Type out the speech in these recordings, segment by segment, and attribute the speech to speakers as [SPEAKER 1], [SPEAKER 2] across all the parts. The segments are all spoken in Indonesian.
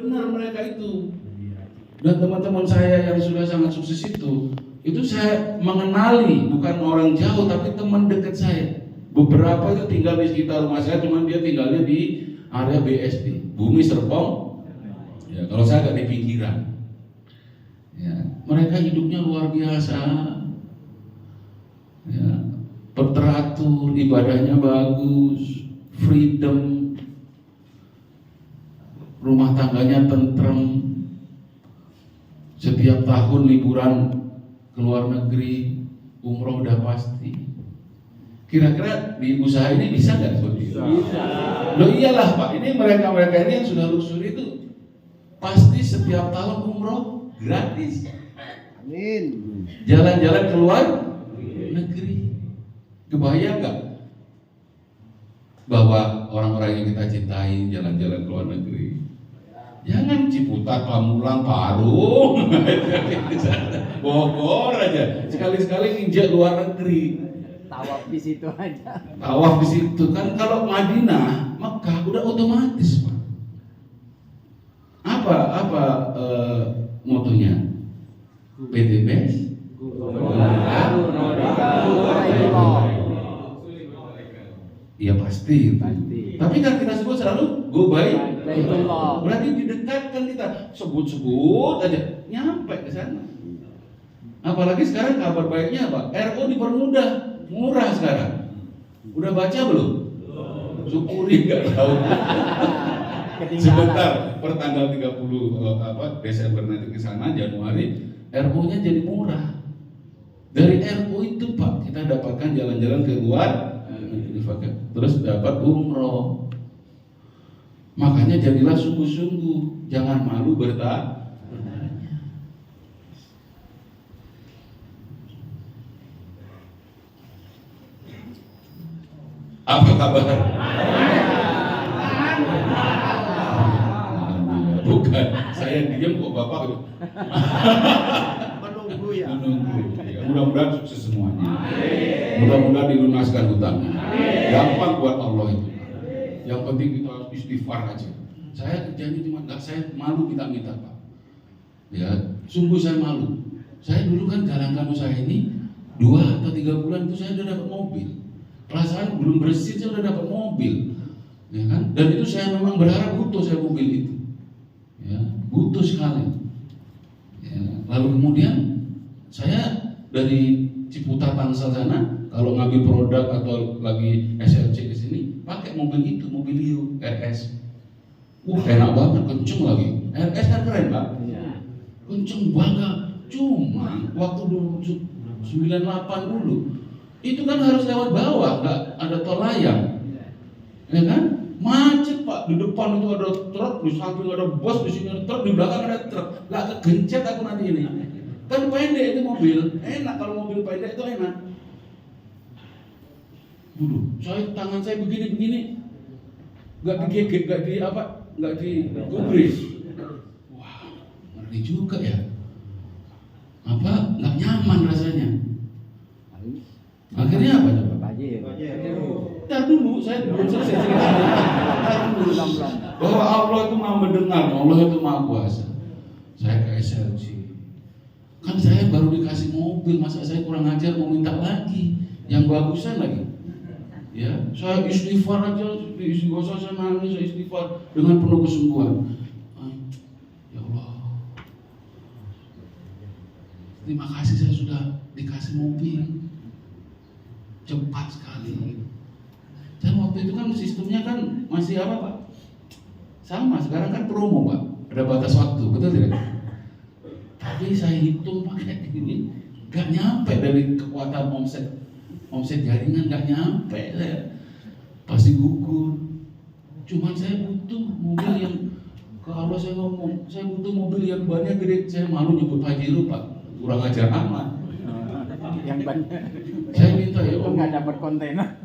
[SPEAKER 1] benar mereka itu. Dan teman-teman saya yang sudah sangat sukses itu saya mengenali, bukan orang jauh tapi teman dekat saya. Beberapa itu tinggal di sekitar rumah saya, cuman dia tinggalnya di area BSD, Bumi Serpong. Ya, kalau saya agak di pinggiran. Ya, mereka hidupnya luar biasa. Ya, teratur, ibadahnya bagus, freedom, rumah tangganya tentrem. Setiap tahun liburan ke luar negeri, umroh udah pasti. Kira-kira di usaha ini bisa nggak seperti itu? Bisa. Loh iyalah Pak, ini mereka ini yang sudah luxury itu pasti setiap tahun umroh gratis.
[SPEAKER 2] Amin.
[SPEAKER 1] Jalan-jalan keluar negeri. Kebayang nggak bahwa orang-orang yang kita cintai jalan-jalan keluar negeri? Jangan Ciputat, Pamulang, Parung, Bogor aja. Sekali-sekali nginjak luar negeri.
[SPEAKER 2] Tawaf di situ aja.
[SPEAKER 1] Tawaf di situ kan. Kalau Madinah, Mekah udah otomatis Pak. Apa motonya? PTBS. Iya pasti. Tapi kan kita sebut selalu go by. Berarti didekatkan kita, sebut-sebut aja nyampe ke sana. Apalagi sekarang kabar baiknya apa? RO dipermudah, murah sekarang. Udah baca belum? Syukuri nggak tahu. Sebentar per tanggal 30 Desember nanti ke sana, Januari RO-nya jadi murah. Dari RO itu Pak kita dapatkan jalan-jalan ke luar, terus dapat umroh. Makanya jadilah sungguh-sungguh, jangan malu bertanya. Apa kabar? Bukan, saya diam kok Bapak.
[SPEAKER 2] Menunggu ya.
[SPEAKER 1] Menunggu. Ya, mudah-mudahan sukses semuanya. Mudah-mudahan dilunaskan hutangnya. Gampang buat Allah itu. Yang penting kita harus istighfar aja. Saya kerjanya cuma saya malu minta-minta Pak. Ya, sungguh saya malu. Saya dulu kan jalankan usaha ini 2 atau 3 bulan itu saya udah dapat mobil. Perasaan belum bersih saya udah dapat mobil. Ya kan? Dan itu saya memang berharap butuh saya mobil itu. Ya, butuh sekali. Ya, lalu kemudian saya dari Ciputat Tangsel sana kalau ngambil produk atau lagi SLC ke sini pakai mobil itu, mobil Lio RS. Enak banget, kenceng lagi. RS kan keren Pak. Kenceng banget. Cuma waktu dulu 98 dulu itu kan harus lewat bawah, nggak ada tol layang. Ya kan? Macet Pak, di depan itu ada truk, di samping ada bus, di sini ada truk, di belakang ada truk. Lah kegencet aku nanti ini. Kan pendek itu mobil, enak kalau mobil pendek itu enak. Dulu, tangan saya begini-begini, nggak digigit, nggak digubris. Wah, ngeri juga ya. Nggak nyaman rasanya. Akhirnya apa coba? Ntar dulu, saya belum selesai ceritanya. Bahwa Allah itu maha mendengar, Allah itu maha kuasa. Saya ke SLC. Kan saya baru dikasih mobil, masa saya kurang ajar mau minta lagi yang bagusan lagi. Ya, saya istighfar aja, gak usah saya nangis, saya istighfar dengan penuh kesungguhan. Ya Allah, terima kasih saya sudah dikasih mobil. Cepat sekali. Dan waktu itu kan sistemnya kan masih apa Pak? Sama, sekarang kan promo Pak, ada batas waktu, betul tidak? Tapi saya hitung pakai ini, gak nyampe dari kekuatan omset jaringan, gak nyampe saya. Pasti gugur. Cuman saya butuh mobil yang, kalau saya ngomong, saya butuh mobil yang bannya gede. Saya malu nyebut Pajero Pak, kurang ajar amat.
[SPEAKER 2] Yang banyak.
[SPEAKER 1] Saya minta ya
[SPEAKER 2] Om nggak dapat kontainer.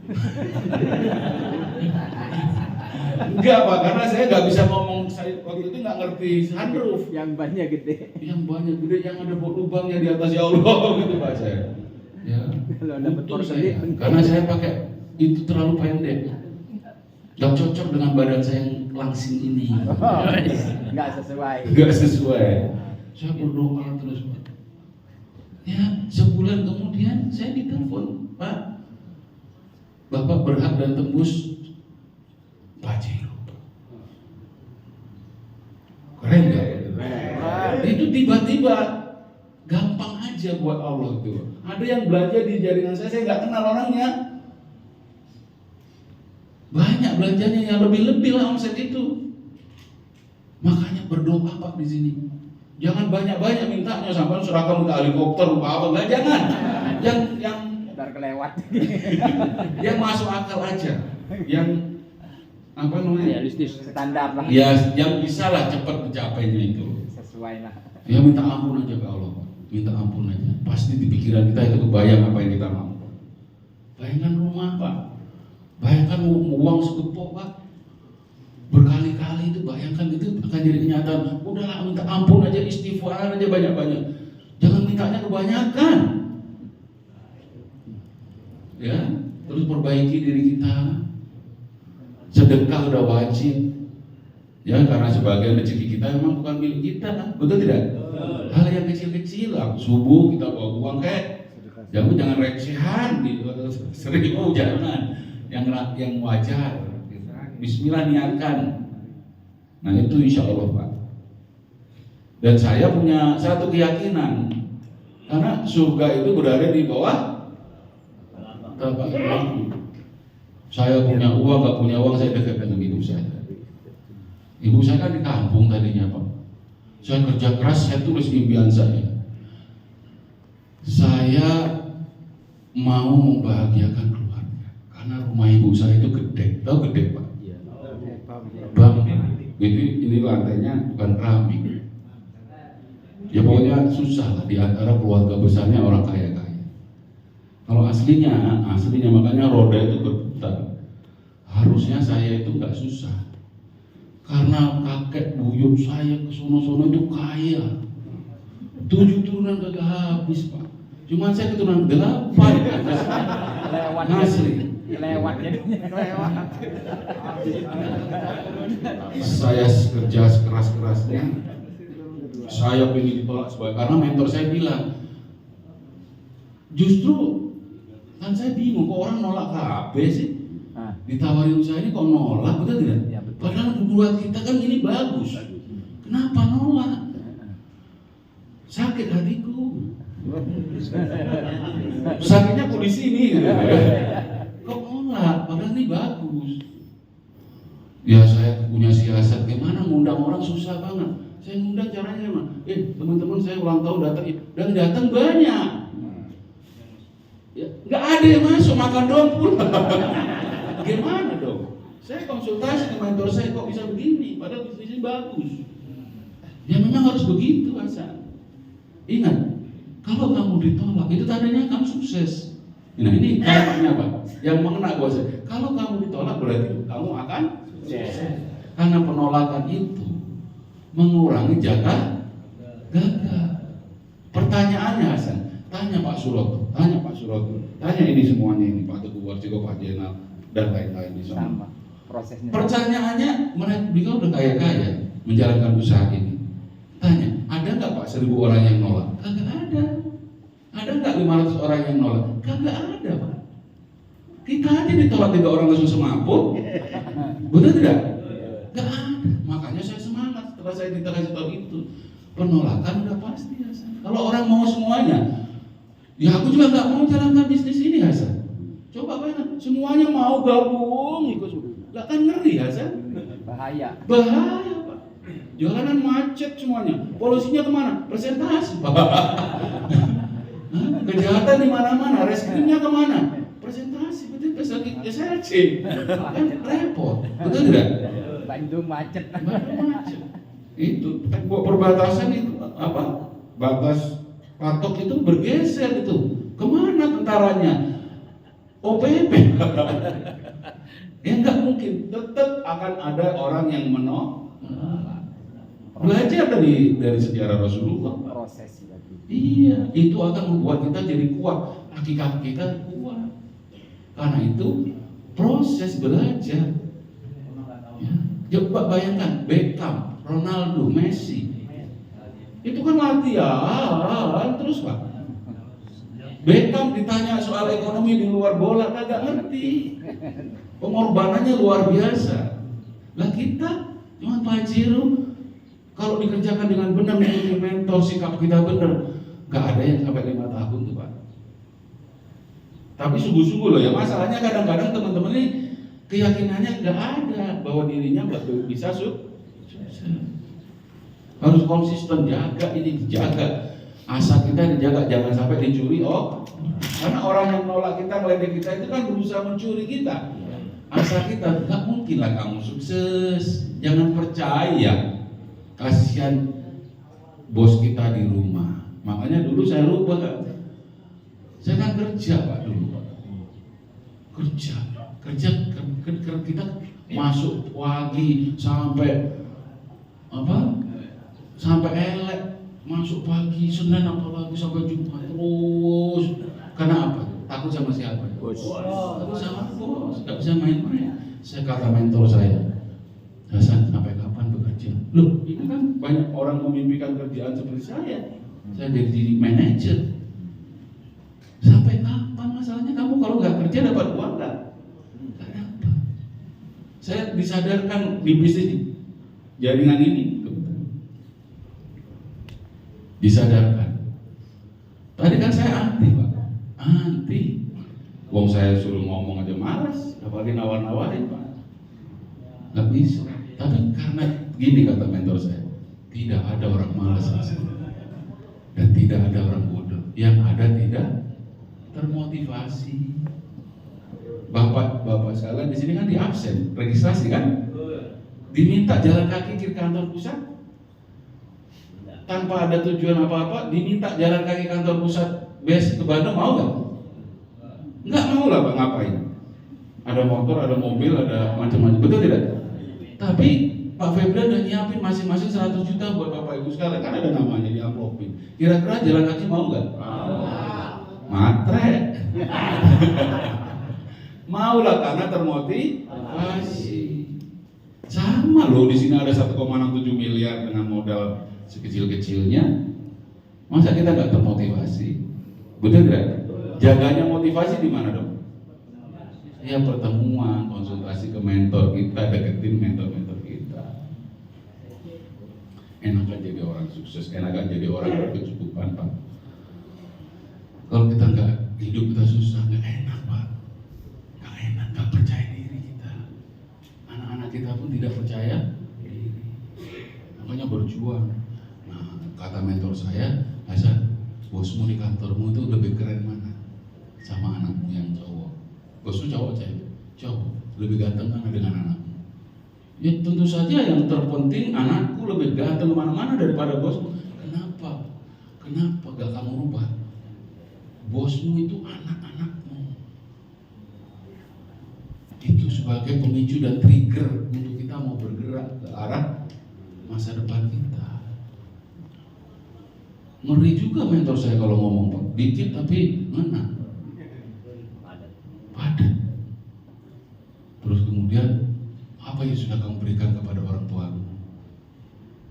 [SPEAKER 1] Enggak Pak, karena saya nggak bisa ngomong, saya waktu itu nggak ngerti sunroof.
[SPEAKER 2] Yang banyak gede.
[SPEAKER 1] Yang banyak gede, yang ada lubangnya di atas, ya Allah gitu Pak saya. Ya.
[SPEAKER 2] Kalau dapat
[SPEAKER 1] karena saya pakai itu terlalu pendek, nggak cocok dengan badan saya yang langsing ini.
[SPEAKER 2] Nggak sesuai.
[SPEAKER 1] Nggak sesuai. Saya berdoa terus, Pak. Ya, sebulan kemudian saya ditelepon, Pak, Bapak berhak dan tembus Pajero. Keren nggak? Itu tiba-tiba, gampang aja buat Allah tuh. Ada yang belanja di jaringan saya nggak kenal orangnya. Banyak belanjanya yang lebih-lebih lah omset itu. Makanya berdoa Pak di sini. Jangan banyak-banyak mintanya sampai seragam minta helikopter apa enggak, jangan. Yang
[SPEAKER 2] Ntar kelewat.
[SPEAKER 1] yang masuk akal aja. Yang apa namanya?
[SPEAKER 2] Realistis, standar lah.
[SPEAKER 1] Ya, yang bisa lah cepat mencapainya itu.
[SPEAKER 2] Sesuai lah.
[SPEAKER 1] Ya minta ampun aja ke Allah, Pak. Minta ampun aja. Pasti di pikiran kita itu kebayang apa yang kita mau. Bayangkan rumah, Pak. Bayangkan uang segepok, Pak. Berkali-kali itu bayangkan itu akan jadi kenyataan. Udahlah minta ampun aja, istighfar aja banyak-banyak. Jangan mintanya kebanyakan. Ya, terus perbaiki diri kita. Sedekah udah wajib. Ya, karena sebagian rezeki kita memang bukan milik kita, betul tidak? Hal yang kecil-kecil lah, subuh kita bawa uang kayak, jangan recehan, seribu jangan, yang wajar. Bismillah niatkan. Nah itu insya Allah Pak. Dan saya punya satu keyakinan, karena surga itu berada di bawah telapak kaki. Saya punya uang, nggak punya uang, saya dekat dengan ibu saya. Ibu saya kan di kampung tadinya Pak. Saya kerja keras, saya tulis impian saya. Saya mau membahagiakan keluarga, karena rumah ibu saya itu gede, tahu gede Pak? Bang, ini lantainya bukan keramik. Ya pokoknya susah lah di antara keluarga besarnya orang kaya-kaya. Kalau aslinya makanya roda itu berputar. Harusnya saya itu nggak susah, karena kakek buyut saya ke sono-sono itu kaya. 7 turunan kagak habis Pak. Cuman saya keturunan 8.
[SPEAKER 2] Lewat.
[SPEAKER 1] Asli.
[SPEAKER 2] Lewat jadinya. Lewat.
[SPEAKER 1] Saya kerja sekeras-kerasnya, saya ingin ditolak sebagai, karena mentor saya bilang, justru kan saya bingung kok orang nolak KB sih. Ditawarin usaha ini kok nolak, betul tidak?
[SPEAKER 2] Ya, betul.
[SPEAKER 1] Padahal buat kita kan ini bagus. Kenapa nolak? Sakit hatiku. Sakitnya kok di sini. Kok nolak? Padahal ini bagus. Ya saya punya siasat, gimana ngundang orang susah banget. Saya ngundang caranya gimana? Teman-teman saya ulang tahun datang, dan datang banyak. Ya, nggak ada yang masuk, makan doang pulang. Gimana dong? Saya konsultasi ke mentor saya, kok bisa begini? Padahal bisnisnya bagus. Ya memang harus begitu Hasan. Ingat, kalau kamu ditolak itu tandanya kamu sukses. Nah ini kalimatnya apa? Yang mengena buat saya. Kalau kamu ditolak berarti kamu akan sukses. Karena penolakan itu mengurangi jatah gagal. Pertanyaannya Hasan, tanya Pak Suroto, tanya ini semuanya ini Pak Teguh Warciko, Pak Jenal dan lain-lain di sana.
[SPEAKER 2] Sama prosesnya.
[SPEAKER 1] Pertanyaannya, mereka udah kaya-kaya menjalankan usaha ini. Tanya, ada nggak Pak 1000 orang yang nolak? Kagak ada. Ada nggak 500 orang yang nolak? Kagak ada Pak. Kita aja ditolak 3 orang langsung semaput. Betul tidak? Gak ada. Makanya saya semangat setelah saya dikasih tahu itu. Penolakan udah pasti Hasan. Kalau orang mau semuanya, ya aku juga nggak mau jalankan bisnis ini Hasan. Coba bayangkan, semuanya mau gabung ikut, gak kan ngeri Hasan?
[SPEAKER 2] Bahaya
[SPEAKER 1] Pak. Jalanan macet semuanya. Polusinya kemana? Presentasi Pak. Kejahatan di mana-mana. Reskrimnya kemana? Presentasi. Betul lagi SLC. Kan repot. Betul tidak?
[SPEAKER 2] Bandung macet.
[SPEAKER 1] Itu perbatasan itu apa? Batas patok itu bergeser itu. Kemana tentaranya? OPP. Ya nggak mungkin. Tetap akan ada orang yang menolak. Belajar dari sejarah Rasulullah.
[SPEAKER 2] Proses lagi.
[SPEAKER 1] Iya, itu akan membuat kita jadi kuat. Hakikat kita kuat. Karena itu proses belajar. Ya, Coba bayangkan Beckham, Ronaldo, Messi. Itu kan latihan terus Pak. Beckham ditanya soal ekonomi di luar bola kagak ngerti. Pengorbanannya luar biasa. Lah kita cuma Pak Jiru kalau dikerjakan dengan benar, mengikuti mentor, sikap kita benar, nggak ada yang sampai 5 tahun tuh Pak. Tapi sungguh-sungguh loh ya, masalahnya kadang-kadang teman-teman ini keyakinannya nggak ada bahwa dirinya bisa sukses. Harus konsisten, jaga ini, dijaga. Asa kita dijaga, jangan sampai dicuri. Karena orang yang nolak kita, meledek kita itu kan berusaha mencuri kita. Asa kita, nggak mungkin lah kamu sukses. Jangan percaya. Kasihan bos kita di rumah. Makanya dulu saya rubah. Saya kan kerja Pak dulu Pak. Kerja kita masuk pagi sampai elek, masuk pagi Senin apalagi sampai Jumat terus. Karena apa? Takut sama siapa? Bos. Takut sama bos. Gak bisa main-main. Saya kata mentor saya, Hasan, sampai kapan bekerja? Loh, ini kan banyak orang memimpikan kerjaan seperti saya. Saya jadi manajer. Sampai kapan masalahnya kamu kalau nggak kerja dapat uang nggak? Kenapa? Saya disadarkan di bisnis jaringan ini. Disadarkan. Tadi kan saya anti Pak. Anti. Wong saya suruh ngomong aja malas, apalagi nawar-nawarin Pak. Nggak bisa. Tapi karena gini kata mentor saya, tidak ada orang malas dan tidak ada orang bodoh. Yang ada tidak termotivasi. Bapak sekalian di sini kan di absen, registrasi kan? Diminta jalan kaki ke kantor pusat tanpa ada tujuan apa-apa, diminta jalan kaki kantor pusat base ke Bandung, mau nggak? Nggak mau lah Pak, ngapain? Ada motor, ada mobil, ada macam-macam, betul tidak? Tapi Pak Febri udah nyiapin masing-masing 100 juta buat Bapak Ibu sekalian, kan ada namanya di amplopin. Kira-kira jalan kaki mau nggak? Matre. Mau lah karena termotivasi. Sama loh, di sini ada 1,67 miliar dengan modal sekecil-kecilnya. Masa kita nggak termotivasi? Betul tidak? Jaganya motivasi di mana dong? Ya pertemuan, konsultasi ke mentor kita, deketin mentor-mentor kita. Enakan jadi orang sukses, enakan jadi orang berkecukupan Pak. Kalau kita nggak hidup kita susah, nggak enak Pak. Nggak enak, nggak percaya diri kita. Anak-anak kita pun tidak percaya diri. Makanya berjuang. Nah, kata mentor saya, Hasan, bosmu di kantormu itu lebih keren mana? Sama anakmu yang cowok. Bosmu cowok cewek? Cowok. Lebih ganteng mana dengan anakmu? Ya tentu saja yang terpenting anakku lebih ganteng kemana-mana daripada bosmu. Kenapa? Kenapa gak kamu rubah? Bosmu itu anak-anakmu. Itu sebagai pemicu dan trigger untuk kita mau bergerak ke arah masa depan kita. Ngeri juga mentor saya kalau ngomong Pak, dikit tapi ngena. Padat. Terus kemudian apa yang sudah kamu berikan kepada orang tuamu?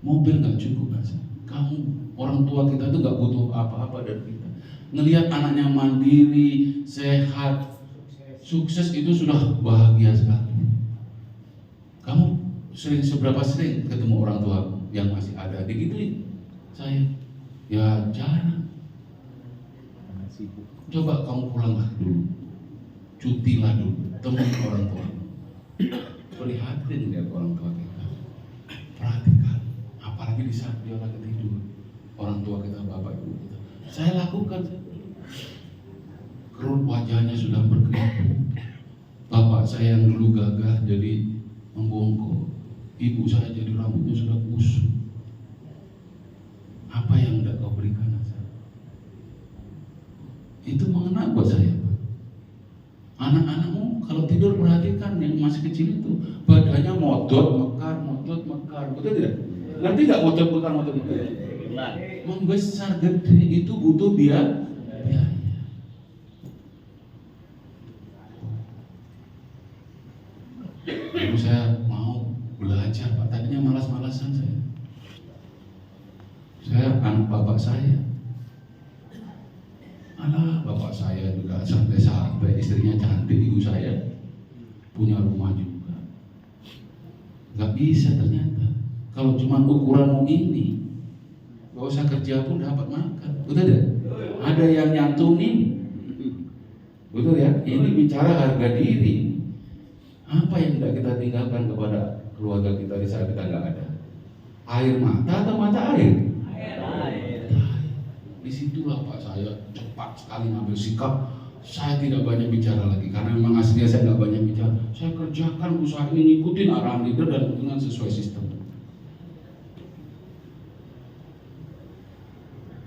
[SPEAKER 1] Mobil nggak cukup kan? Kamu orang tua kita tuh nggak butuh apa-apa dari kita. Ngelihat anaknya mandiri, sehat, sukses itu sudah bahagia sekali. Kamu seberapa sering ketemu orang tua yang masih ada? Digituin saya. Ya jarang. Coba kamu pulanglah dulu, cutilah dulu, temuin orang tua. Prihatin lihat orang tua kita. Perhatikan, apalagi di saat dia lagi tidur, orang tua kita, bapak ibu kita. Saya lakukan. Kerut wajahnya sudah berkeriput. Bapak saya yang dulu gagah jadi membongkok. Ibu saya jadi rambutnya sudah kusut. Apa yang tidak kau berikan? Itu mengena buat saya. Anak-anakmu kalau tidur perhatikan yang masih kecil itu badannya modot mekar, betul tidak? Ngerti nggak modot mekar? Membesar gede itu butuh biaya. Lalu saya mau belajar bapak saya. Alah, bapak saya juga santai-santai, istrinya cantik, ibu saya punya rumah juga. Gak bisa ternyata. Kalau cuma ukuranmu ini, gak usah kerja pun dapat makan. Betul tidak? Ada yang nyantumin. Betul ya? Ini bicara harga diri. Apa yang tidak kita tinggalkan kepada keluarga kita di saat kita nggak ada? Air mata atau mata air? Air. Disitulah Pak saya cepat sekali ngambil sikap. Saya tidak banyak bicara lagi karena memang aslinya saya nggak banyak bicara. Saya kerjakan usaha ini, ngikutin arahan leader dan dengan sesuai sistem.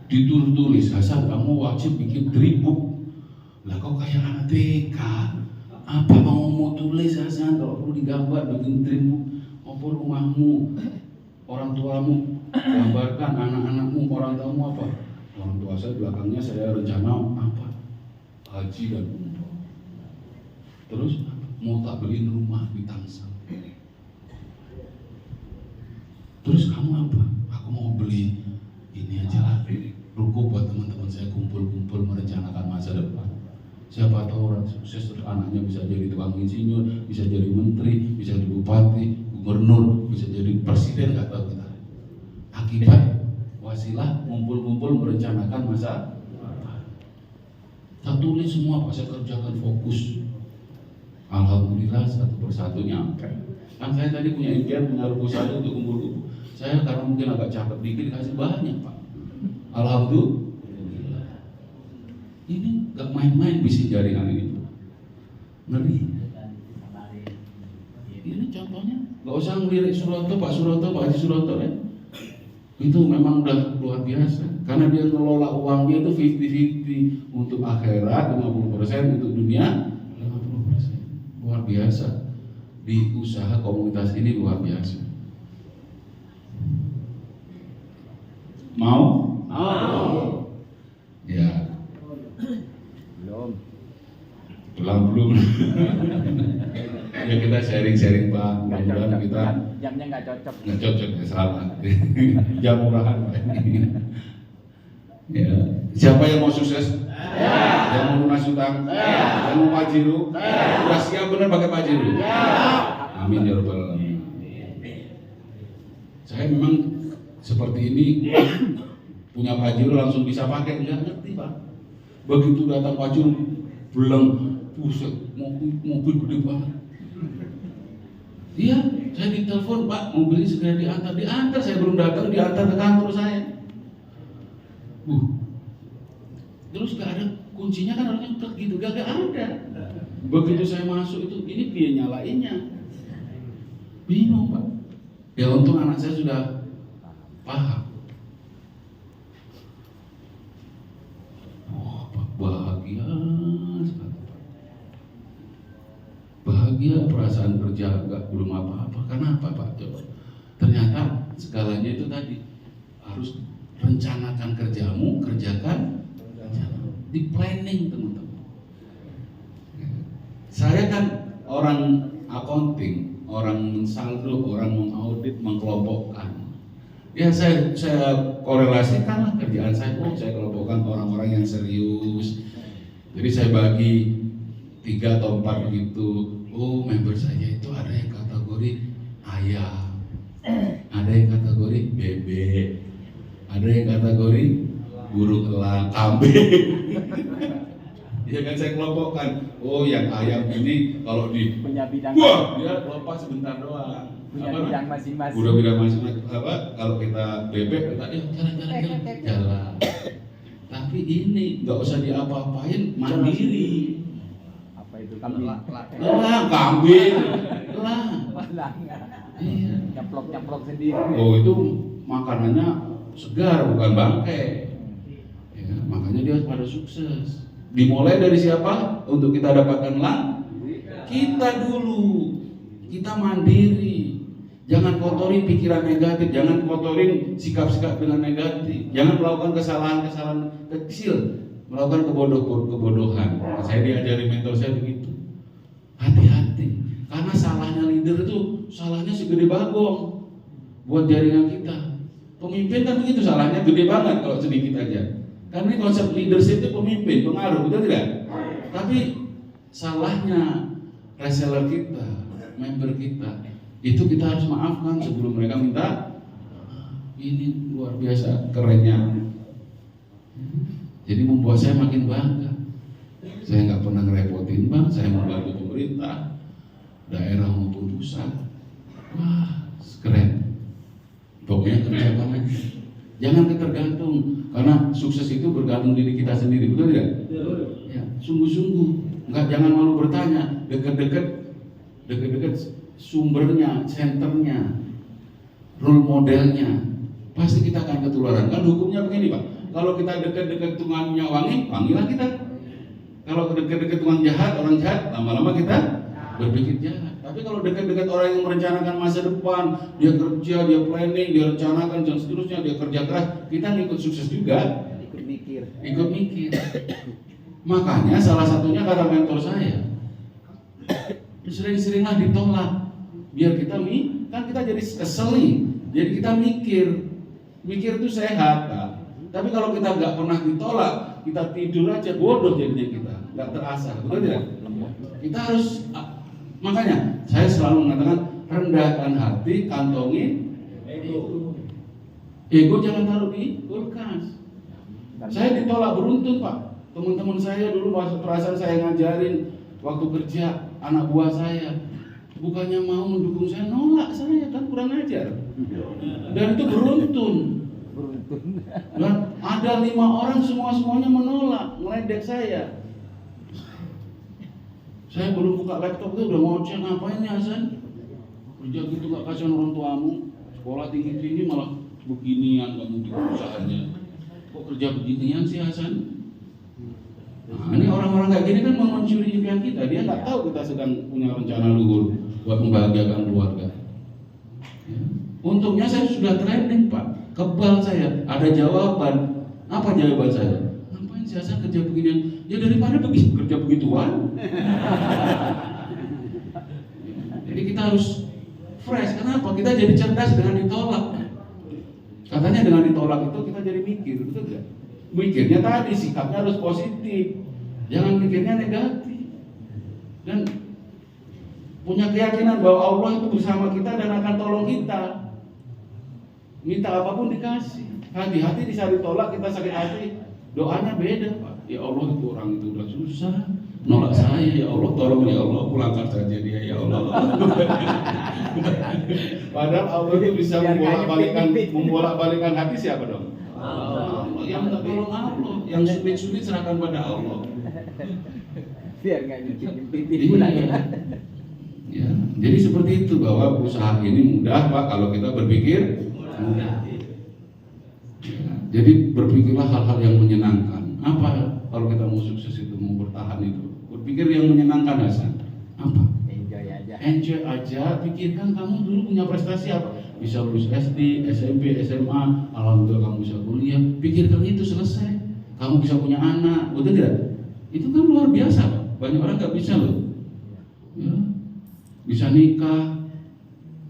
[SPEAKER 1] Ditulis, Hasan kamu wajib bikin dripbook. Lah kok kayak anak TK? Apa mau tulis Hasan? Kalau perlu digambar bikin dripbook. Apa rumahmu, orang tuamu, gambarkan anak-anakmu, orang tuamu apa? Orang tua saya belakangnya saya rencana apa? Haji dan umroh. Terus mau tak beliin rumah di Tangsel. Terus kamu apa? Aku mau beli ini aja lah, ruko buat teman-teman saya kumpul-kumpul merencanakan masa depan. Siapa tahu orang sukses terus anaknya bisa jadi tukang insinyur, bisa jadi menteri, bisa jadi bupati, gubernur, bisa jadi presiden, nggak tahu kita. Akibat wasilah ngumpul-ngumpul merencanakan masa depan. Saya tulis semua, Pak, saya kerjakan fokus. Alhamdulillah satu persatu nyampe. Kan saya tadi punya impian punya ruko satu untuk kumpul-kumpul. Saya karena mungkin agak cakep dikit kasih banyak, Pak. Alhamdulillah. Ini gak main-main bisnis jaringan ini, Pak. Ngeri. Ini contohnya, gak usah ngelirik Suroto, Pak Suroto, Pak Haji Suroto ya. Itu memang udah luar biasa. Karena dia ngelola uangnya itu 50-50 untuk akhirat, 50% untuk dunia, 50%. Luar biasa. Di usaha komunitas ini luar biasa. Mau? Mau. Ya. Belum. Ya kita sharing-sharing Pak. Mudah-mudahan kita
[SPEAKER 2] jamnya nggak cocok
[SPEAKER 1] ya, salah. Jam murahan Pak. Ya. Siapa yang mau sukses? Ya. Yang mau lunas utang? Ya. Yang mau Pajero? Ya. Udah siap benar pakai Pajero? Ya. Amin ya rabbal alamin. Saya memang seperti ini punya Pajero langsung bisa pakai, nggak ngerti Pak. Begitu datang Pajero belum, buset, mobil gede banget. Iya, saya ditelepon Pak, mobilnya segera diantar, saya belum datang diantar ke kantor saya. Terus gak ada kuncinya kan harusnya gitu, gak ada. Begitu saya masuk itu, ini biar nyalainnya. Bingung Pak. Ya untung anak saya sudah paham. Bahagia sekali. Bahagia perasaan kerja enggak belum apa-apa. Kenapa Pak? Coba. Ternyata segalanya itu tadi harus rencanakan kerjamu, kerjakan di planning teman-teman. Saya kan orang accounting, orang mensaldo, orang mengaudit, mengkelompokkan. Ya saya korelasikan lah kerjaan saya. Saya kelompokkan orang-orang yang serius. Jadi saya bagi 3 atau 4 begitu. Member saya itu ada yang kategori ayam, ada yang kategori bebek, ada yang kategori burung elang, kambing. Ya kan saya kelompokkan. Yang ayam ini kalau di
[SPEAKER 2] punya bidang,
[SPEAKER 1] dia lompat sebentar doang.
[SPEAKER 2] Punya bidang masing-masing.
[SPEAKER 1] Udah bidang masing-masing. Kalau kita bebek, kita jalan. Tapi ini nggak usah diapa-apain, mandiri.
[SPEAKER 2] Apa itu kambing?
[SPEAKER 1] Kambing. Iya.
[SPEAKER 2] Nyaplok sendiri.
[SPEAKER 1] Itu makanannya segar, bukan bangkai. Ya, makanya dia pada sukses. Dimulai dari siapa? Untuk kita dapatkan kita dulu. Kita mandiri. Jangan kotorin pikiran negatif, jangan kotorin sikap-sikap dengan negatif, jangan melakukan kesalahan-kesalahan kecil, melakukan kebodohan. Saya diajari mentor saya begitu. Hati-hati, karena salahnya leader itu salahnya segede bagong buat jaringan kita. Pemimpin kan begitu, salahnya gede banget kalau sedikit aja. Karena ini konsep leadership itu pemimpin, pengaruh, betul tidak? Tapi salahnya reseller kita, member kita, itu kita harus maafkan sebelum mereka minta. Ini luar biasa kerennya. Jadi membuat saya makin bangga. Saya nggak pernah ngerepotin bang, saya membantu pemerintah, daerah maupun pusat. Wah, keren. Pokoknya kerjakan aja. Jangan ketergantung, karena sukses itu bergantung diri kita sendiri, betul tidak? Ya, sungguh-sungguh. Jangan malu bertanya, dekat-dekat sumbernya, senternya, role modelnya. Pasti kita akan ketularan. Kan hukumnya begini Pak. Kalau kita dekat-dekat tukangnya wangi, wangilah kita. Kalau dekat-dekat tukang jahat, orang jahat, lama-lama kita berpikir jahat. Tapi kalau dekat-dekat orang yang merencanakan masa depan, dia kerja, dia planning, dia rencanakan dan seterusnya, dia kerja keras, kita ngikut sukses juga. Ikut mikir. Makanya salah satunya kata mentor saya, sering-seringlah ditolak, biar kita kan kita jadi kesel nih, jadi kita mikir itu sehat. Kan? Tapi kalau kita nggak pernah ditolak, kita tidur aja, bodoh jadinya kita, nggak terasa, betul tidak? Kita harus, makanya saya selalu mengatakan rendahkan hati, kantongin ego jangan taruh di kulkas. Saya ditolak beruntun Pak. Teman-teman saya dulu perasaan saya ngajarin waktu kerja, anak buah saya bukannya mau mendukung saya, nolak saya, kan kurang ajar. Dan itu beruntun. Dan ada 5 orang semuanya menolak, ngeledek saya. Saya belum buka laptop itu udah mau cek, ngapain ya Hasan? Kerja gitu gak kasihan orang tuamu, sekolah tinggi-tinggi malah beginian kamu di perusahaannya. Kok kerja beginian sih Hasan? Nah, ini orang-orang kayak gini kan mau mencuri impian kita. Dia nggak tahu kita sedang punya rencana luhur buat membahagiakan keluarga. Ya. Untungnya saya sudah training Pak, kebal saya. Ada jawaban. Apa jawaban saya? Ngapain sih Hasan kerja beginian? Ya daripada kerja begituan. Jadi kita harus fresh. Kenapa? Kita jadi cerdas dengan ditolak. Katanya dengan ditolak itu kita jadi mikir, betul nggak? Mikirnya tadi sikapnya harus positif, jangan mikirnya negatif. Dan punya keyakinan bahwa Allah itu bersama kita dan akan tolong kita. Minta apapun dikasih. Hati-hati di saat ditolak kita sakit hati. Doanya beda Pak. Ya Allah, itu orang itu udah susah, nolak saya, ya Allah tolong ya Allah, pulangkan saja dia ya Allah. Padahal Allah itu bisa membolak-balikan hati siapa dong? Allah. Yang minta tolong Allah, yang sulit-sulit serahkan pada Allah.
[SPEAKER 2] Biar nggak nyimpi
[SPEAKER 1] Ya, jadi seperti itu bahwa usaha ini mudah Pak kalau kita berpikir mudah. Ya, jadi berpikirlah hal-hal yang menyenangkan. Apa kalau kita mau sukses itu, mau bertahan itu? Berpikir yang menyenangkan Hasan. Apa? Enjoy aja. Pikirkan kamu dulu punya prestasi apa? Bisa lulus SD, SMP, SMA, alhamdulillah kamu bisa kuliah. Pikirkan itu selesai. Kamu bisa punya anak, betul tidak? Itu kan luar biasa Pak. Banyak orang nggak bisa loh. Ya. Bisa nikah.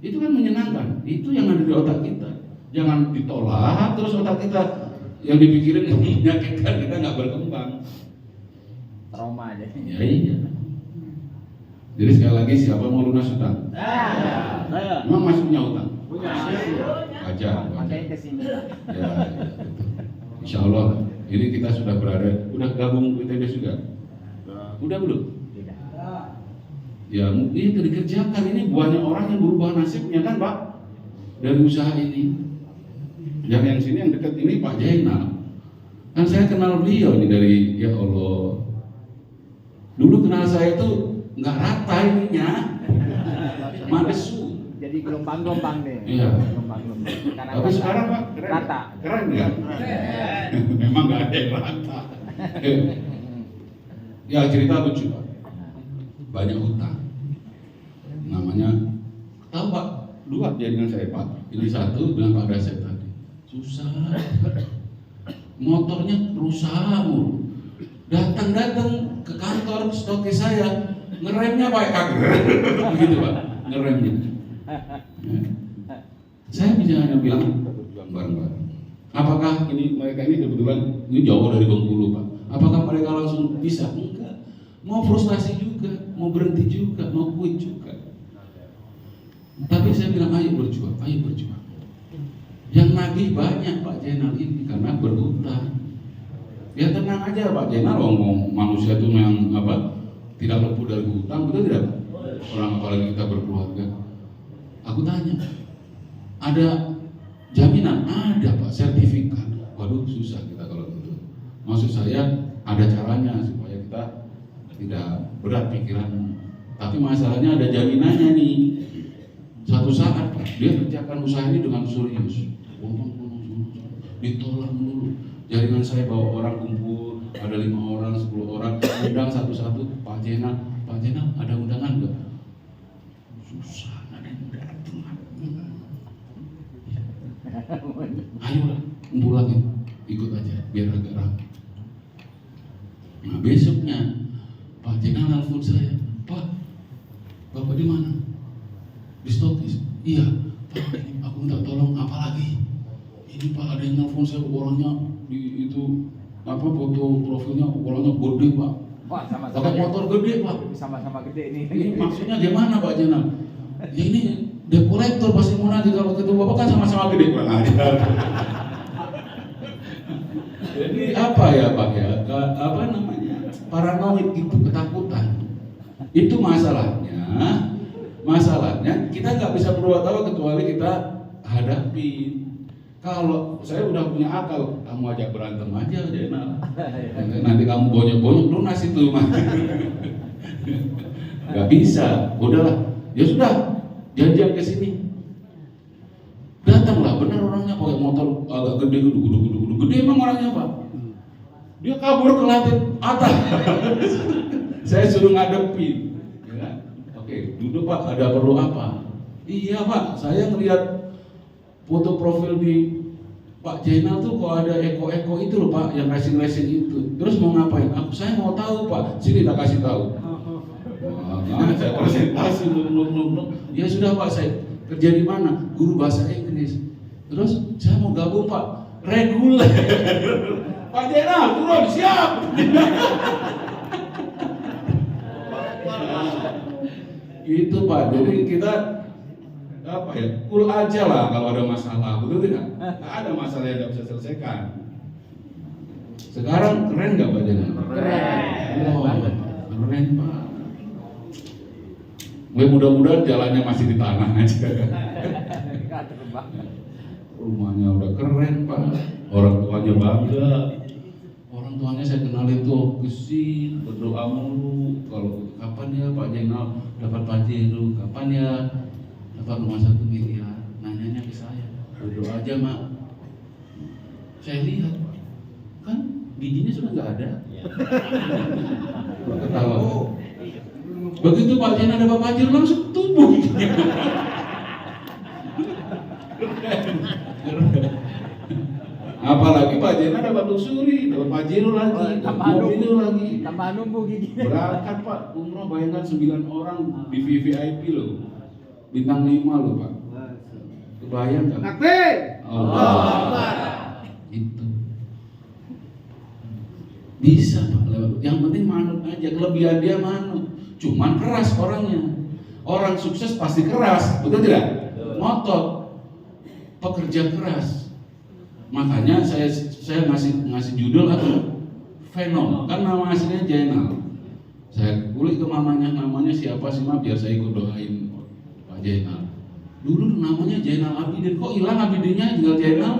[SPEAKER 1] Itu kan menyenangkan. Itu yang ada di otak kita. Jangan ditolak terus otak kita yang dipikirin yang menyakitkan, kita nggak berkembang.
[SPEAKER 2] Trauma aja.
[SPEAKER 1] Ya iya. Jadi sekali lagi siapa mau lunas hutang?
[SPEAKER 3] Saya.
[SPEAKER 1] Memang masih punya hutang?
[SPEAKER 3] Punya.
[SPEAKER 1] Aja.
[SPEAKER 2] Makanya kesini.
[SPEAKER 1] Ya, Insya Allah ini kita sudah udah gabung PTB juga. Udah belum?
[SPEAKER 2] Tidak.
[SPEAKER 1] Ya ini dikerjakan, ini buahnya orang yang berubah nasibnya kan Pak, dari usaha ini. Yang sini yang dekat ini Pak Jainal. Kan saya kenal beliau ini dari, ya Allah. Dulu kenal saya itu nggak rata ininya, madesu.
[SPEAKER 2] Jadi gelombang-gelombang deh.
[SPEAKER 1] Iya.
[SPEAKER 2] Gelombang-gelombang.
[SPEAKER 1] Tapi sekarang Pak keren.
[SPEAKER 2] Rata.
[SPEAKER 1] Keren ya. Memang nggak ada yang rata. Ya cerita lucu Pak. Banyak hutang. Namanya, tahu Pak, 2 jaringan saya Pak. Ini satu dengan Pak Dasep tadi. Susah. Motornya rusak mulu. Datang ke kantor stokis saya, ngeremnya pakai kagak. Begitu Pak, ngeremnya. Saya bisa hanya bilang, pulang bareng-bareng. Apakah mereka ini kebetulan ini jauh dari Bengkulu Pak? Apakah mereka langsung bisa? Enggak. Mau frustasi juga, mau berhenti juga, mau quit juga. Tapi saya bilang ayo berjuang, ayo berjuang. Yang nagih banyak Pak Jenal ini karena berhutang. Ya tenang aja Pak Jenal, ngomong manusia itu yang tidak lepas dari hutang, betul tidak? Orang apalagi kita berkeluarga. Aku tanya, ada jaminan? Ada Pak, sertifikat. Waduh susah kita kalau gitu. Maksud saya ada caranya supaya kita tidak berat pikiran. Tapi masalahnya ada jaminannya nih. Suatu saat Pak, dia kerjakan usaha ini dengan serius. Ditolak dulu. Jaringan saya bawa orang kumpul, ada 5 orang, 10 orang, undang satu-satu. Pak Jenal ada undangan enggak? Susah, ada yang datang. Ayolah, kumpul lagi, ikut aja, biar agak ramai. Nah besoknya Pak Jenal nelfon saya, Pak, Bapak di mana? Di Stokis. Iya, Pak, aku minta tolong apa lagi? Ini Pak ada yang nelfon saya, orangnya di itu foto profilnya orangnya gede Pak.
[SPEAKER 2] Wah, sama-sama
[SPEAKER 1] pakai motor gede Pak.
[SPEAKER 2] Sama-sama gede nih.
[SPEAKER 1] Ini maksudnya gimana Pak Jenal? Ya ini debt collector pasti mau nagih, kalau ketemu Bapak kan sama-sama gede kurang ajar. Jadi apa ya Pak ya? Apa namanya? Paranoid itu, ketakutan. Itu masalahnya kita nggak bisa berbuat apa kecuali kita hadapi. Kalau saya udah punya akal, kamu ajak berantem aja Jenal. Nanti kamu bonyok-bonyok lunas itu mah. Gak bisa, udahlah. Ya sudah, janjian ke sini. Datanglah, benar orangnya pakai motor agak gede, gede emang orangnya Pak. Dia kabur ke lantai atas. Saya suruh ngadepin. Ya. Oke, duduk Pak, ada perlu apa? Iya Pak, saya ngelihat foto profil di Pak Jenal tuh kok ada eko-eko itu loh Pak, yang racing-racing itu. Terus mau ngapain? Saya mau tahu Pak. Sini tak kasih tahu. Nah, saya presentasi, ya sudah Pak, saya kerja di mana? Guru bahasa Inggris. Terus saya mau gabung Pak, reguler. Pak Jenal turun, siap. Itu Pak, jadi kita cool aja lah kalau ada masalah, betul tidak? Nggak ada masalah yang nggak bisa selesaikan. Sekarang keren nggak Pak Jenal? Keren Pak. Mudah-mudahan jalannya masih di tanah aja. Rumahnya udah keren Pak, orang tuanya bangga. Orang tuanya saya kenalin tuh gesit, berdoa mulu. Kalau kapan ya Pak Jenal dapat Pajero, kapan ya dapat rumah 1 miliar, nanyanya ke saya, berdoa aja Mak. Saya lihat kan bijinya sudah nggak ada. Ketawa. Begitu Pak Jenal dapat Pajero langsung tumbuh. Apalagi Pak Jenal dapat luxury, dapat Pajero lagi, dapat mobil lagi.
[SPEAKER 2] Tambah numbuh giginya.
[SPEAKER 1] Berangkat Pak, umroh bayangkan 9 orang di VIP loh. Bintang 5 loh Pak. Kebayang kan?
[SPEAKER 3] Takbir.
[SPEAKER 1] Allah. Itu. Bisa Pak lewat. Yang penting manut aja, kelebihan dia manut. Cuman keras orangnya. Orang sukses pasti keras, betul tidak? Ngotot. Pekerja keras. Makanya saya ngasih judul apa? Venom. Kan nama aslinya Jenal. Saya kulik ke namanya siapa sih Mak, biar saya ikut doain Pak Jenal. Dulu namanya Jenal Abidin, kok hilang Abidinnya, tinggal Jenal.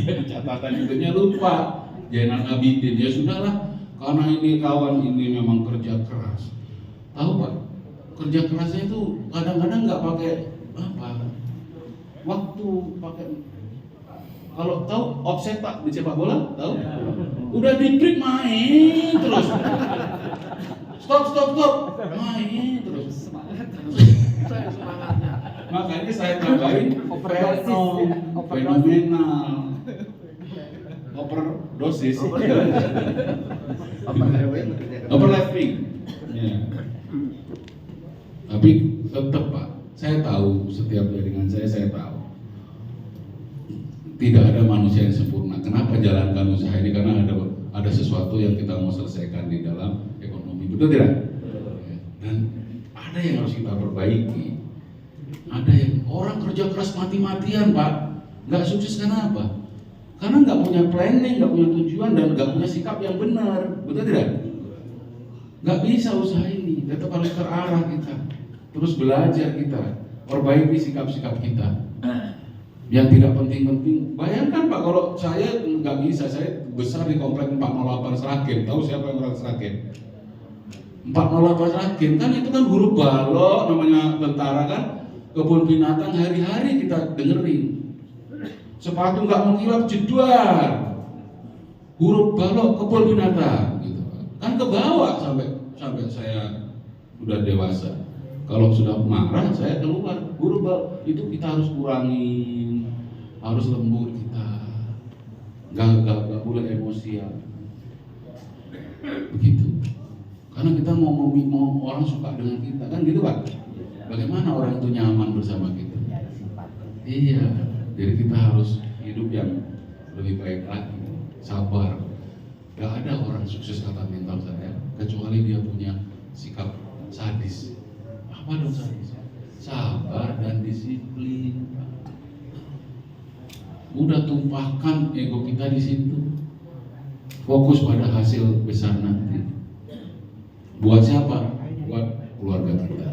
[SPEAKER 1] Iya, catatan itunya lupa. Jenal Abidin, ya sudahlah. Karena ini kawan ini memang kerja keras. Tahu Pak, kerja kerasnya itu kadang-kadang nggak pakai apa? Waktu pakai, kalau tahu offset Pak di sepak bola, tahu? Udah di break main terus. Stop, main terus. Makanya saya tambahin fenomenal, overdosis, overlapping. Ya. Tapi tetap Pak, saya tahu setiap jaringan saya tahu tidak ada manusia yang sempurna. Kenapa jalankan usaha ini? Karena ada sesuatu yang kita mau selesaikan di dalam ekonomi, betul tidak? Dan ada yang harus kita perbaiki. Ada yang orang kerja keras mati-matian, Pak, nggak sukses karena apa? Karena nggak punya planning, nggak punya tujuan, dan nggak punya sikap yang benar, betul tidak? Nggak bisa usaha ini, tetap harus terarah kita, terus belajar kita, perbaiki sikap-sikap kita yang tidak penting-penting. Bayangkan Pak, kalau saya nggak bisa, saya besar di komplek 408 Seragen. Tahu siapa yang orang Seragen? 408 Seragen kan itu kan huruf balok, namanya tentara kan, kebun binatang hari-hari kita dengerin. Sepatu nggak mengkilap jedwar, huruf balok kebun binatang, gitu kan ke bawah sampai saya udah dewasa. Kalau sudah marah saya keluar, huruf balok itu kita harus kurangin, harus lembut kita, nggak boleh emosian, begitu. Karena kita mau orang suka dengan kita, kan gitu Pak. Bagaimana orang itu nyaman bersama kita? Iya, jadi kita harus hidup yang lebih baik lagi, sabar. Gak ada orang sukses kata mental saya kecuali dia punya sikap sadis. Apa dong sadis? Sabar dan disiplin. Udah tumpahkan ego kita di situ, fokus pada hasil besar nanti. Buat siapa? Buat keluarga kita.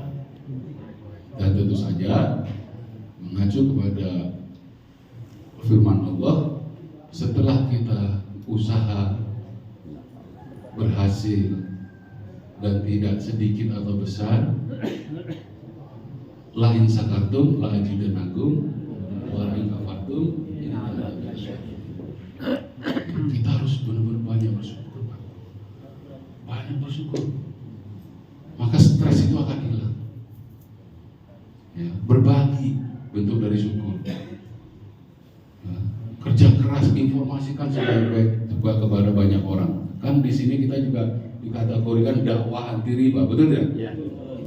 [SPEAKER 1] Dan tentu saja mengacu kepada firman Allah, setelah kita usaha berhasil dan tidak sedikit atau besar, la in sakartum la azidannakum wa la in kafartum. Kita harus benar-benar banyak bersyukur, Pak. Banyak bersyukur, maka stres itu akan hilang. Ya, berbagi bentuk dari syukur. Kerja keras, informasikan sebaik-baik kepada banyak orang. Kan di sini kita juga dikategorikan dakwah anti riba, betul tidak? Ya.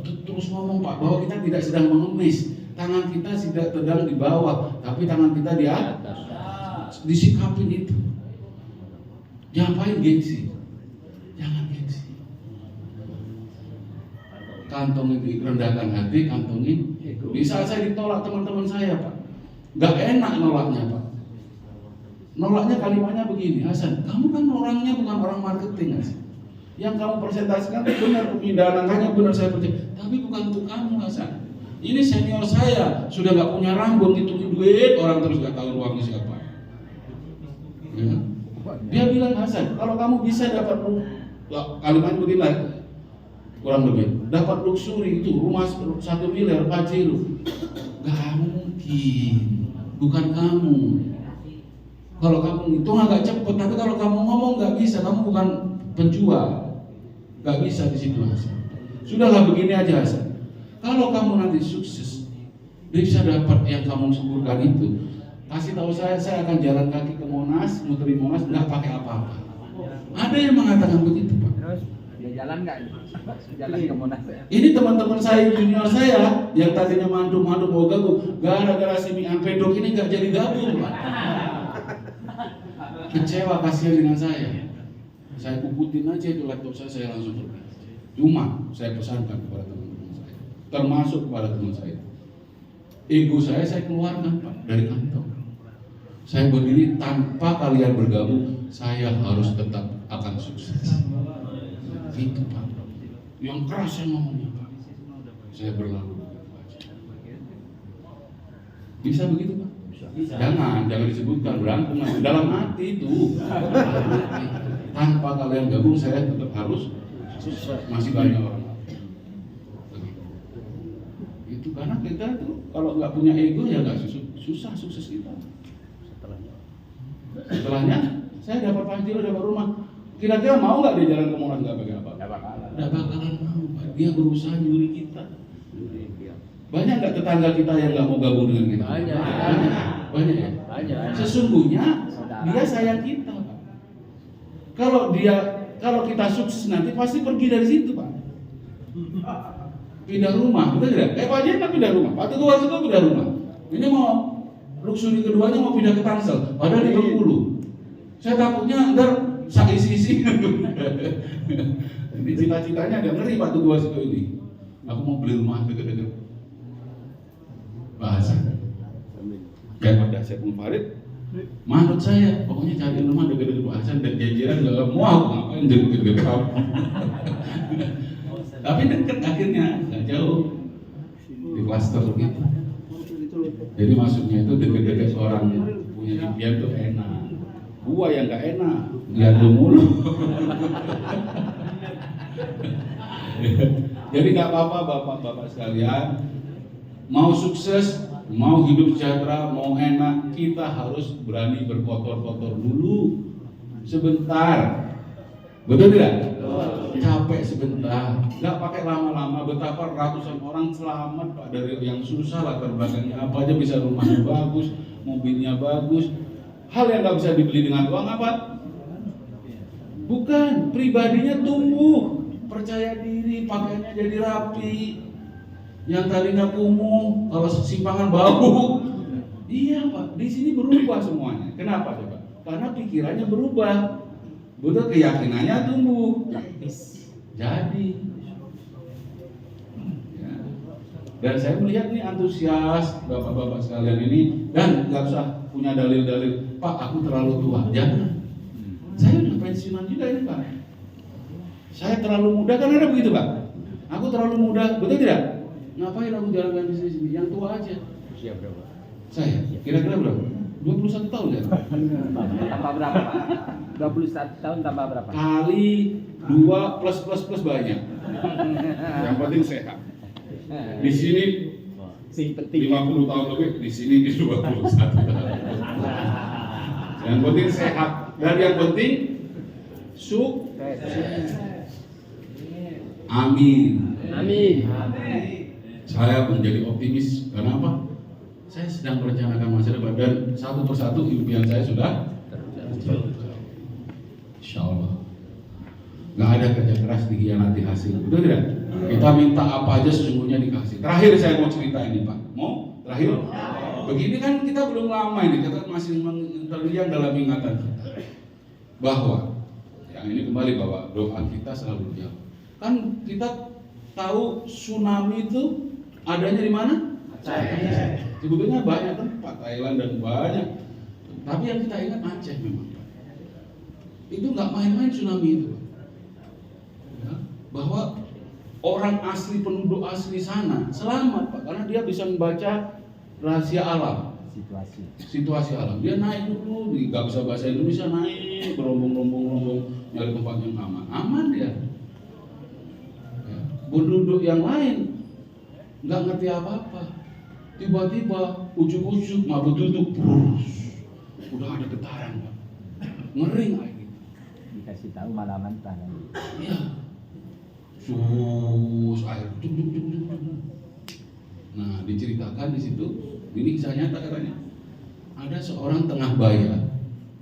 [SPEAKER 1] Itu terus ngomong Pak bahwa kita tidak sedang mengemis, tangan kita tidak sedang di bawah, tapi tangan kita di atas. Disikapin itu. Jangan gengsi, jangan gengsi. Kantong itu rendahkan hati, kantongin. Di saat saya ditolak teman-teman saya Pak, nggak enak nolaknya Pak. Nolaknya kalimatnya begini, Hasan, kamu kan orangnya bukan orang marketing Hasan. Yang kamu presentasikan benar, pemindahan angkanya benar, saya percaya. Tapi bukan untuk kamu Hasan. Ini senior saya, sudah nggak punya rambut, hitungin duit, orang terus nggak tahu ruangnya siapa. Ya. Dia bilang Hasan, kalau kamu bisa dapat kalimatnya begini lah, kurang lebih, dapat luxury itu rumah 1 miliar Pajero, nggak mungkin, bukan kamu. Kalau kamu hitung agak cepat, tapi kalau kamu ngomong nggak bisa, kamu bukan penjual, nggak bisa di situ Hasan. Sudahlah begini aja Hasan, kalau kamu nanti sukses, bisa dapat yang kamu sebutkan itu, kasih tahu saya akan jalan kaki ke Monas, muteri Monas, nggak pakai apa-apa. Ada yang mengatakan begitu Pak.
[SPEAKER 2] Terus dia jalan nggak? Jalan ke Monas ya?
[SPEAKER 1] Ini teman-teman saya, junior saya, yang tadinya mandu mau gabung, gara-gara si Mian Pedok ini nggak jadi gabung Pak. Kecewa, kasihan dengan saya. Saya puputin aja itu laptop saya langsung pergi. Cuma saya pesankan kepada teman-teman saya, termasuk kepada teman saya, ego saya keluarkan Pak dari kantong. Saya berdiri, tanpa kalian bergabung, saya harus tetap akan sukses. Itu Pak, yang keras saya ngomongnya Pak. Saya berlalu. Bisa begitu Pak? Jangan disebutkan berantem dalam hati itu. Tanpa kalian gabung saya tetap harus sukses. Masih banyak orang. Itu karena kita tuh kalau nggak punya ego ya nggak susah sukses kita. Setelahnya saya dapat Pajero, dapat rumah. Kira-kira mau nggak dia jalan ke Monas nggak pakai apa? Nggak bakalan mau. Dia berusaha nyuri kita. Banyak nggak tetangga kita yang nggak mau gabung dengan kita? Banyak ya? Banyak. Sesungguhnya dia sayang kita Pak. Kalau kita sukses nanti pasti pergi dari situ Pak. Pindah rumah, betul tidak? Pak Jen kan pindah rumah, Pak Teguh pindah rumah. Ini mau luxury keduanya mau pindah ke Tangsel, padahal di Bengkulu. Saya takutnya ntar isi-isi. Ini cita-citanya ada ngeri Pak Tugu Wasedo ini. Aku mau beli rumah deket-deket bahasa. Kayak pada Syekh Munfarid, manut saya, pokoknya cari rumah deket-deket bahasa dan jajaran gak mau aku ngapain deket-deket kamu. Tapi deket akhirnya, gak jauh di klaster gitu. Jadi maksudnya itu deket-deket orang punya impian tuh enak. Gua yang gak enak, lihat lu mulu. Jadi gak apa-apa bapak-bapak sekalian, mau sukses, mau hidup sejahtera, mau enak, kita harus berani berkotor-kotor dulu sebentar. Betul tidak? Capek sebentar, nggak pakai lama-lama. Betapa ratusan orang selamat Pak dari yang susah latar belakangnya apa aja, bisa rumahnya bagus, mobilnya bagus. Hal yang nggak bisa dibeli dengan uang apa? Bukan, pribadinya tumbuh, percaya diri, pakaiannya jadi rapi. Yang tadinya kumuh, kalau simpangan bau. Iya Pak, di sini berubah semuanya. Kenapa coba? Karena pikirannya berubah. Betul, keyakinannya tumbuh. Jadi ya. Dan saya melihat nih antusias bapak-bapak sekalian ini, dan nggak usah punya dalil-dalil, Pak aku terlalu tua. Jangan. Saya udah pensiunan juga ini Pak. Saya terlalu muda, kan ada begitu Pak. Aku terlalu muda, betul tidak? Ngapain aku jalankan bisnis ini? Yang tua aja.
[SPEAKER 2] Usia berapa?
[SPEAKER 1] Saya kira-kira berapa? 21 tahun ya?
[SPEAKER 2] Tambah berapa Pak? 21 tahun tambah berapa?
[SPEAKER 1] Kali 2 plus banyak. Yang penting sehat. Di sini
[SPEAKER 2] Sing penting
[SPEAKER 1] 50 tahun lebih, di sini di 21 tahun. Yang penting sehat, dan yang penting sukses. Amin.
[SPEAKER 2] Amin.
[SPEAKER 1] Saya menjadi optimis. Karena apa? Saya sedang merencanakan masa depan, dan satu persatu impian saya sudah tercapai. Insya Allah. Nggak ada kerja keras dikhianati hasil. Betul tidak? Kita minta apa aja sesungguhnya dikasih. Terakhir saya mau cerita ini Pak. Mau? Terakhir? Begini kan kita belum lama ini, kita masih terlihat dalam ingatan kita. Bahwa yang ini kembali bahwa doa kita selalu dijawab. Kan kita tahu tsunami itu adanya di mana? Aceh. Sebetulnya banyak tempat, Thailand dan banyak. Tapi yang kita ingat Aceh memang. Itu nggak main-main tsunami itu. Ya, bahwa orang asli, penduduk asli sana selamat Pak, karena dia bisa membaca rahasia alam. Situasi alam. Dia naik dulu, nggak bisa bahasa Indonesia, naik berombong-rombong nyari tempat yang aman dia. Ya, penduduk yang lain nggak ngerti apa-apa. Tiba-tiba ujuk-ujuk mabuk duduk, udah ada getaran Pak. Ngering air.
[SPEAKER 2] Dikasih tahu malaman tangan.
[SPEAKER 1] Iya. Air duk. Nah, diceritakan di situ, ini kisah nyata katanya. Ada seorang tengah bayar,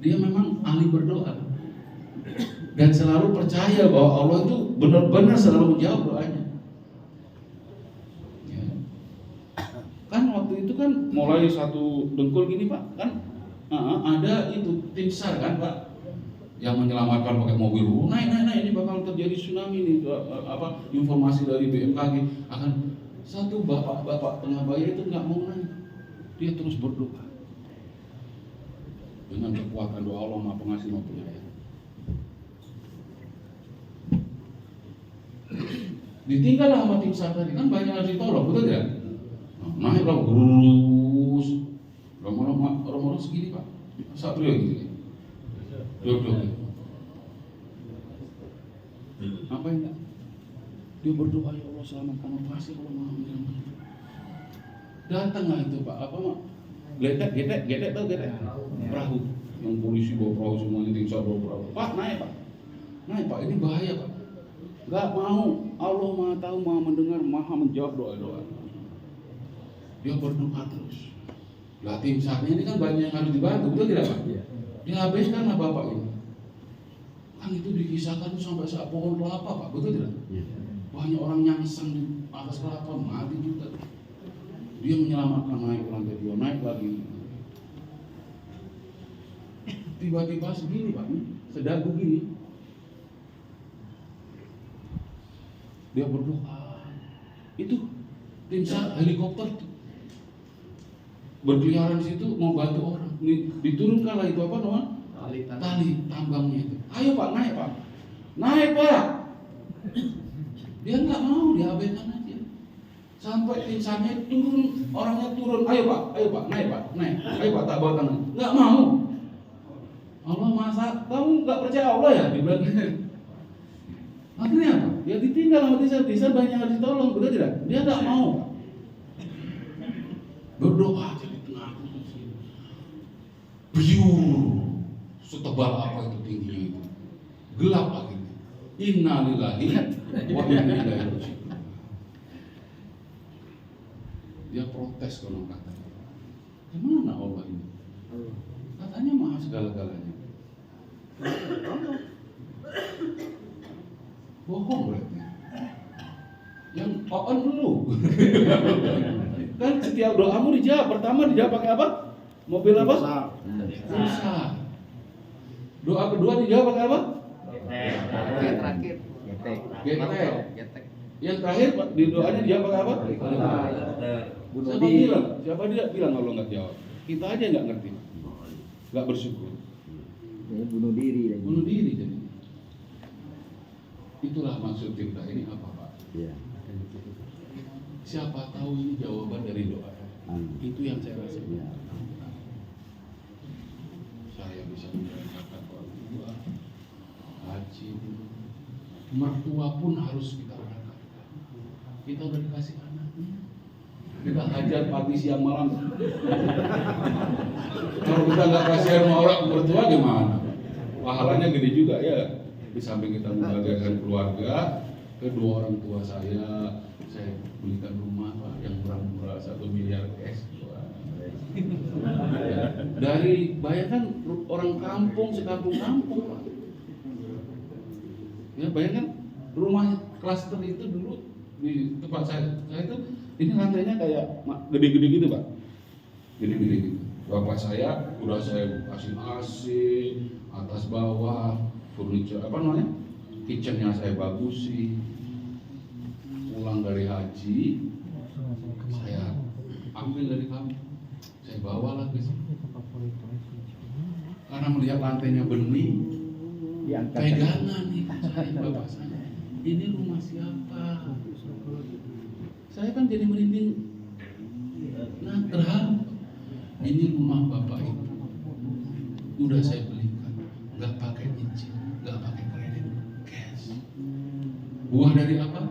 [SPEAKER 1] dia memang ahli berdoa dan selalu percaya bahwa Allah itu benar-benar selalu menjawab doanya. Ya. Kan waktu itu kan mulai satu dengkul gini Pak, kan ada itu tim SAR kan Pak, yang menyelamatkan pakai mobil. Naik, ini bakal terjadi tsunami nih. Informasi dari BMKG akan. Satu bapak tengah bayar itu nggak mau naik, dia terus berdoa dengan kekuatan doa Allah Maha Pengasih Maha Penyayang. Ditinggallah sama tim SAR tadi, kan banyak yang ditolong, betul tidak? Naiklah terus, lama-lama segini Pak, Satrio gitu. Duduk. Apa enggak? Dia berdoa, ya Allah selamatkan, makasih Allah Maha menyelamatkan. Datanglah itu Pak, apa mak? Getek tahu getek? Perahu, yang polisi bawa perahu semuanya, tim SAR bawa perahu. Pak naik Pak, ini bahaya Pak. Gak mau, Allah Maha tahu, Maha mendengar, Maha menjawab doa-doa. Dia berdoa terus. Lah tim SAR-nya ini kan banyak yang harus dibantu, betul tidak Pak? Dihabiskanlah Bapak ini. Kan itu dikisahkan sampai saat pohon kelapa Pak, betul tidak? Banyak orang nyangsang di atas kelapa, mati juga. Dia menyelamatkan, naik lantai 2, naik lagi. tiba-tiba segini Pak, sedagu gini. Dia berdoa. Itu tim SAR helikopter berkeliaran di situ mau bantu orang. Diturunkanlah itu apa namanya? Tali tambangnya itu. Ayo Pak, naik Pak. Naik Pak. Dia nggak mau, diabaikan aja. Sampai tim SAR-nya turun, orangnya turun. Ayo Pak, naik Pak, naik. Ayo Pak, tak bawa tangan. Nggak mau. Allah masa kamu nggak percaya Allah ya? Dibilang. Akhirnya apa? Ya ditinggal sama desa banyak harus ditolong, betul tidak? Dia nggak mau. Berdoa aja di tengah biur, setebal apa itu tingginya itu, gelap akhirnya. Innalillahi wa inna ilaihi raji'un. Dia protes konon katanya. Gimana Allah ini? Katanya maha segala-galanya. Bohong berarti. Yang on dulu. Kan setiap doamu dijawab. Pertama dijawab pakai apa? Mobil apa? Pulsa. Doa kedua dijawab pakai apa?
[SPEAKER 2] Terakhir.
[SPEAKER 1] Getek. Yang terakhir di doanya dijawab pakai apa? Siapa dia bilang Allah nggak jawab? Kita aja nggak ngerti, nggak bersyukur.
[SPEAKER 2] Bunuh diri jadi.
[SPEAKER 1] Itulah maksud cerita ini apa Pak?
[SPEAKER 2] Iya.
[SPEAKER 1] Siapa tahu ini jawaban dari doa. Itu yang saya rasakan. Saya bisa menjalankan orang tua, haji, mertua pun harus kita berangkat. Kita udah dikasih anak, kita hajar pagi siang malam. Kalau kita nggak kasihan sama orang mertua gimana? Pahalanya gede juga ya. Di samping kita membahagiakan keluarga, kedua orang tua saya belikan rumah Pak yang murah-murah 1 miliar cash. Dari bayangkan orang kampung sekampung-kampung Pak. Ya bayangkan rumah klaster itu dulu di tempat saya itu ini lantainya kayak gede-gede gitu Pak, gede-gede gitu. Bapak saya udah saya kasih AC atas bawah, furniture apa namanya, kitchennya saya bagusin. Pulang dari haji saya ambil dari kamu, saya bawa lagi karena melihat lantainya bening, pegangan nih saya bapak saya, ini rumah siapa? Saya kan jadi merinding. Nah terharu, ini rumah bapak itu udah saya belikan, nggak pakai nyicil, nggak pakai kredit, cash. Buah dari apa?